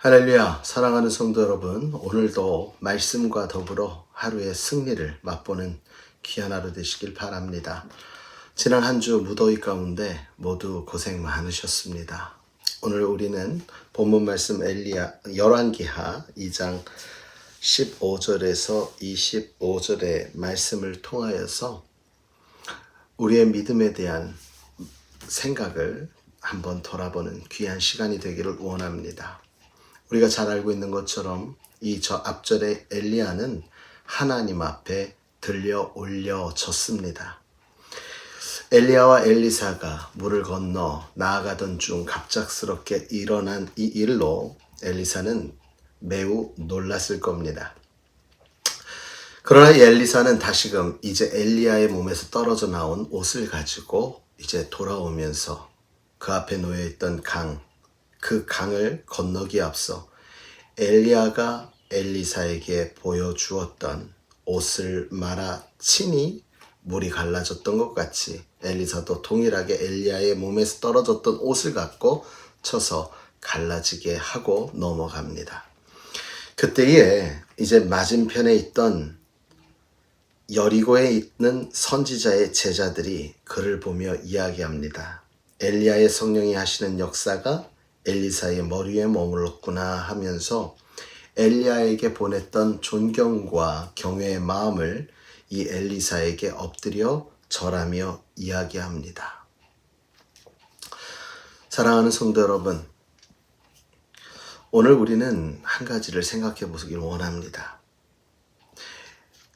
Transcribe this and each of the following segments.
할렐루야, 사랑하는 성도 여러분, 오늘도 말씀과 더불어 하루의 승리를 맛보는 귀한 하루 되시길 바랍니다. 지난 한 주 무더위 가운데 모두 고생 많으셨습니다. 오늘 우리는 본문 말씀 열왕기하 2장 15절에서 25절의 말씀을 통하여서 우리의 믿음에 대한 생각을 한번 돌아보는 귀한 시간이 되기를 원합니다. 우리가 잘 알고 있는 것처럼 이 저 앞절의 엘리야는 하나님 앞에 들려 올려졌습니다. 엘리야와 엘리사가 물을 건너 나아가던 중 갑작스럽게 일어난 이 일로 엘리사는 매우 놀랐을 겁니다. 그러나 이 엘리사는 다시금 이제 엘리야의 몸에서 떨어져 나온 옷을 가지고 이제 돌아오면서 그 앞에 놓여있던 그 강을 건너기에 앞서 엘리야가 엘리사에게 보여주었던 옷을 말아 치니 물이 갈라졌던 것 같이 엘리사도 동일하게 엘리야의 몸에서 떨어졌던 옷을 갖고 쳐서 갈라지게 하고 넘어갑니다. 그때에 이제 맞은편에 있던 여리고에 있는 선지자의 제자들이 그를 보며 이야기합니다. 엘리야의 성령이 하시는 역사가 엘리사의 머리에 머물렀구나 하면서 엘리야에게 보냈던 존경과 경외의 마음을 이 엘리사에게 엎드려 절하며 이야기합니다. 사랑하는 성도 여러분, 오늘 우리는 한 가지를 생각해 보시길 원합니다.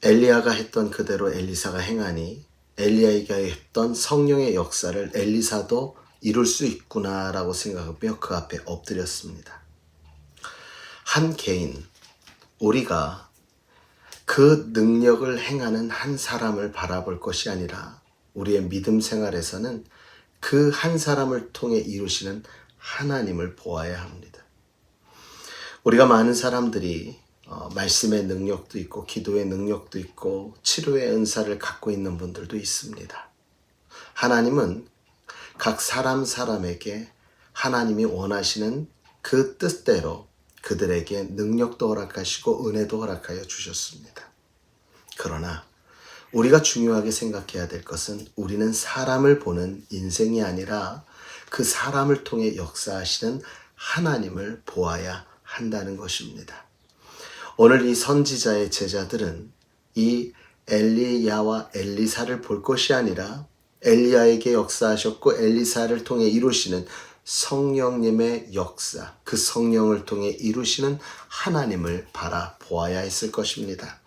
엘리야가 했던 그대로 엘리사가 행하니 엘리야에게 했던 성령의 역사를 엘리사도 이룰 수 있구나라고 생각하며 그 앞에 엎드렸습니다. 한 개인, 우리가 그 능력을 행하는 한 사람을 바라볼 것이 아니라 우리의 믿음 생활에서는 그 한 사람을 통해 이루시는 하나님을 보아야 합니다. 우리가 많은 사람들이 말씀의 능력도 있고 기도의 능력도 있고 치료의 은사를 갖고 있는 분들도 있습니다. 하나님은 각 사람에게 하나님이 원하시는 그 뜻대로 그들에게 능력도 허락하시고 은혜도 허락하여 주셨습니다. 그러나 우리가 중요하게 생각해야 될 것은 우리는 사람을 보는 인생이 아니라 그 사람을 통해 역사하시는 하나님을 보아야 한다는 것입니다. 오늘 이 선지자의 제자들은 이 엘리야와 엘리사를 볼 것이 아니라 엘리야에게 역사하셨고 엘리사를 통해 이루시는 성령님의 역사, 그 성령을 통해 이루시는 하나님을 바라보아야 했을 것입니다.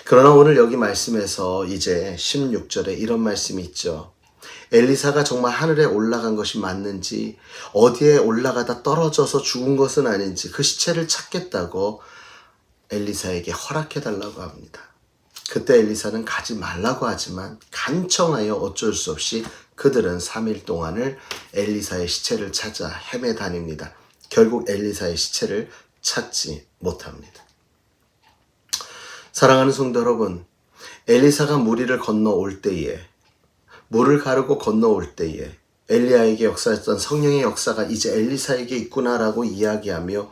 그러나 오늘 여기 말씀에서 이제 16절에 이런 말씀이 있죠. 엘리사가 정말 하늘에 올라간 것이 맞는지, 어디에 올라가다 떨어져서 죽은 것은 아닌지 그 시체를 찾겠다고 엘리사에게 허락해달라고 합니다. 그때 엘리사는 가지 말라고 하지만 간청하여 어쩔 수 없이 그들은 3일 동안을 엘리사의 시체를 찾아 헤매 다닙니다. 결국 엘리사의 시체를 찾지 못합니다. 사랑하는 성도 여러분, 엘리사가 무리를 건너올 때에, 물을 가르고 건너올 때에 엘리야에게 역사했던 성령의 역사가 이제 엘리사에게 있구나라고 이야기하며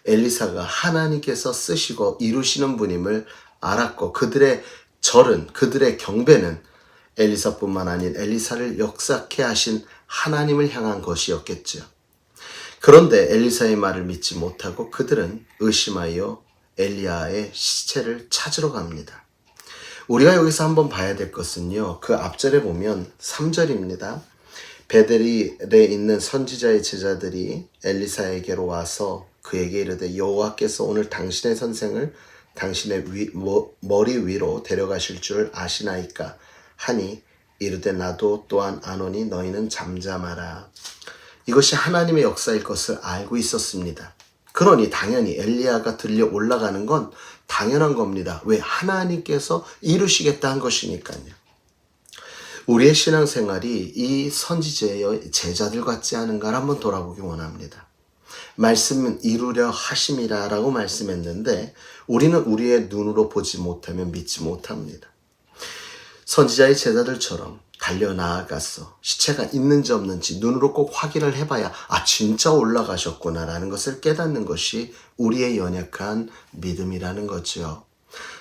엘리사가 하나님께서 쓰시고 이루시는 분임을 알았고 그들의 절은, 그들의 경배는 엘리사뿐만 아닌 엘리사를 역사케 하신 하나님을 향한 것이었겠죠. 그런데 엘리사의 말을 믿지 못하고 그들은 의심하여 엘리야의 시체를 찾으러 갑니다. 우리가 여기서 한번 봐야 될 것은요, 그 앞절에 보면 3절입니다. 베델에 있는 선지자의 제자들이 엘리사에게로 와서 그에게 이르되 여호와께서 오늘 당신의 선생을 당신의 머리 위로 데려가실 줄 아시나이까 하니 이르되 나도 또한 아노니 너희는 잠잠하라. 이것이 하나님의 역사일 것을 알고 있었습니다. 그러니 당연히 엘리야가 들려 올라가는 건 당연한 겁니다. 왜? 하나님께서 이루시겠다 한 것이니까요. 우리의 신앙생활이 이 선지자의 제자들 같지 않은가를 한번 돌아보기 원합니다. 말씀은 이루려 하심이라 라고 말씀했는데 우리는 우리의 눈으로 보지 못하면 믿지 못합니다. 선지자의 제자들처럼 달려나아가서 시체가 있는지 없는지 눈으로 꼭 확인을 해봐야 진짜 올라가셨구나라는 것을 깨닫는 것이 우리의 연약한 믿음이라는 거죠.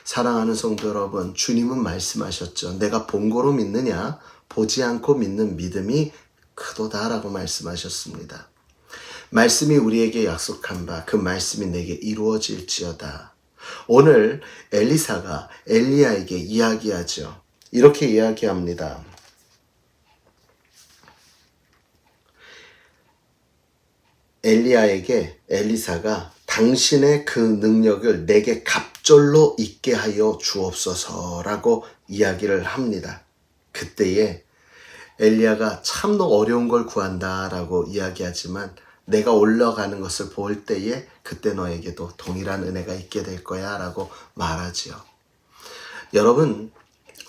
사랑하는 성도 여러분, 주님은 말씀하셨죠. 내가 본고로 믿느냐? 보지 않고 믿는 믿음이 크도다라고 말씀하셨습니다. 말씀이 우리에게 약속한 바 그 말씀이 내게 이루어질지어다. 오늘 엘리사가 엘리야에게 이야기하죠. 이렇게 이야기합니다. 엘리야에게 엘리사가 당신의 그 능력을 내게 갑절로 있게 하여 주옵소서라고 이야기를 합니다. 그때에 엘리야가 참으로 어려운 걸 구한다라고 이야기하지만 내가 올라가는 것을 볼 때에 그때 너에게도 동일한 은혜가 있게 될 거야 라고 말하지요. 여러분,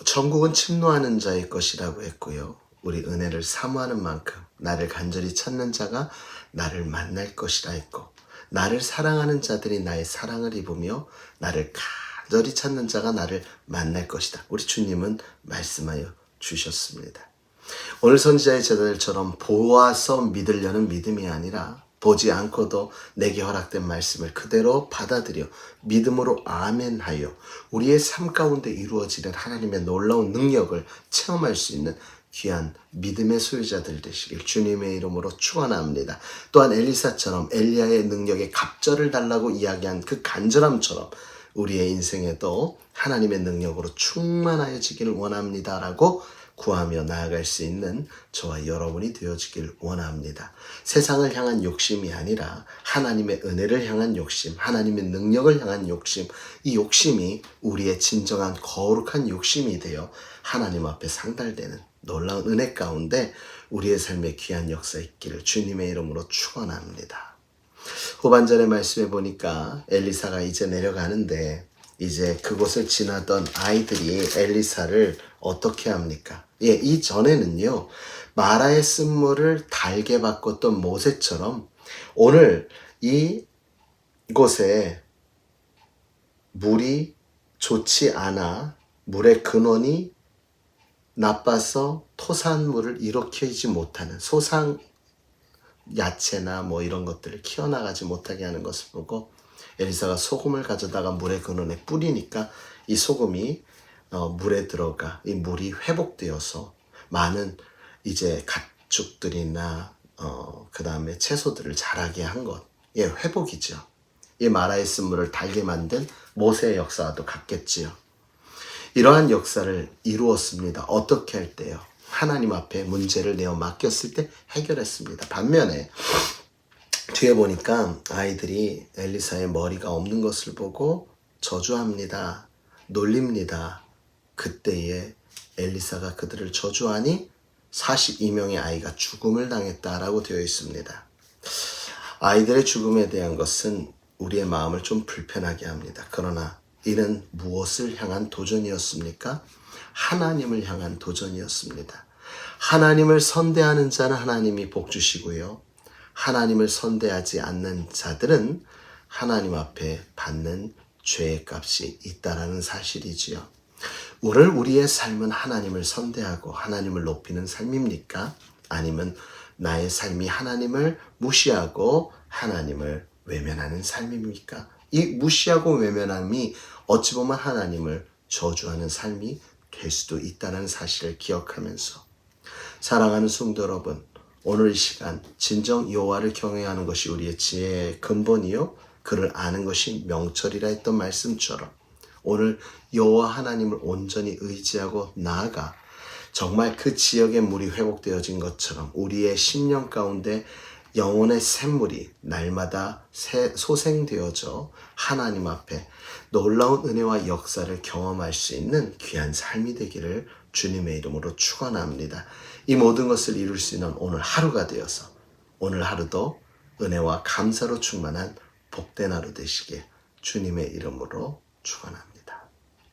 천국은 침노하는 자의 것이라고 했고요. 우리 은혜를 사모하는 만큼 나를 간절히 찾는 자가 나를 만날 것이라 했고, 나를 사랑하는 자들이 나의 사랑을 입으며 나를 간절히 찾는 자가 나를 만날 것이다. 우리 주님은 말씀하여 주셨습니다. 오늘 선지자의 제자들처럼 보아서 믿으려는 믿음이 아니라 보지 않고도 내게 허락된 말씀을 그대로 받아들여 믿음으로 아멘하여 우리의 삶 가운데 이루어지는 하나님의 놀라운 능력을 체험할 수 있는 귀한 믿음의 소유자들 되시길 주님의 이름으로 축원합니다. 또한 엘리사처럼 엘리야의 능력에 갑절을 달라고 이야기한 그 간절함처럼 우리의 인생에도 하나님의 능력으로 충만하여지기를 원합니다라고 구하며 나아갈 수 있는 저와 여러분이 되어지길 원합니다. 세상을 향한 욕심이 아니라 하나님의 은혜를 향한 욕심, 하나님의 능력을 향한 욕심, 이 욕심이 우리의 진정한 거룩한 욕심이 되어 하나님 앞에 상달되는 놀라운 은혜 가운데 우리의 삶에 귀한 역사 있기를 주님의 이름으로 축원합니다. 후반절의 말씀에 보니까 엘리사가 이제 내려가는데 이제 그곳을 지나던 아이들이 엘리사를 어떻게 합니까? 이전에는요, 마라의 쓴물을 달게 바꿨던 모세처럼 오늘 이곳에 물이 좋지 않아 물의 근원이 나빠서 토산물을 일으키지 못하는 소상 야채나 이런 것들을 키워나가지 못하게 하는 것을 보고 엘리사가 소금을 가져다가 물의 근원에 뿌리니까 이 소금이 물에 들어가 이 물이 회복되어서 많은 이제 가축들이나 그 다음에 채소들을 자라게 한 것. 회복이죠. 이 마라의 쓴물을 달게 만든 모세의 역사와도 같겠지요. 이러한 역사를 이루었습니다. 어떻게 할 때요? 하나님 앞에 문제를 내어 맡겼을 때 해결했습니다. 반면에 뒤에 보니까 아이들이 엘리사의 머리가 없는 것을 보고 저주합니다. 놀립니다. 그때에 엘리사가 그들을 저주하니 42명의 아이가 죽음을 당했다라고 되어 있습니다. 아이들의 죽음에 대한 것은 우리의 마음을 좀 불편하게 합니다. 그러나 이는 무엇을 향한 도전이었습니까? 하나님을 향한 도전이었습니다. 하나님을 선대하는 자는 하나님이 복 주시고요. 하나님을 선대하지 않는 자들은 하나님 앞에 받는 죄의 값이 있다라는 사실이지요. 오늘 우리의 삶은 하나님을 선대하고 하나님을 높이는 삶입니까? 아니면 나의 삶이 하나님을 무시하고 하나님을 외면하는 삶입니까? 이 무시하고 외면함이 어찌 보면 하나님을 저주하는 삶이 될 수도 있다는 사실을 기억하면서 사랑하는 성도 여러분, 오늘 이 시간 진정 여호와를 경외하는 것이 우리의 지혜의 근본이요 그를 아는 것이 명철이라 했던 말씀처럼 오늘 여호와 하나님을 온전히 의지하고 나아가 정말 그 지역의 물이 회복되어진 것처럼 우리의 심령 가운데 영혼의 샘물이 날마다 소생되어져 하나님 앞에 놀라운 은혜와 역사를 경험할 수 있는 귀한 삶이 되기를 주님의 이름으로 축원합니다. 이 모든 것을 이룰 수 있는 오늘 하루가 되어서 오늘 하루도 은혜와 감사로 충만한 복된 하루 되시길 주님의 이름으로 축원합니다.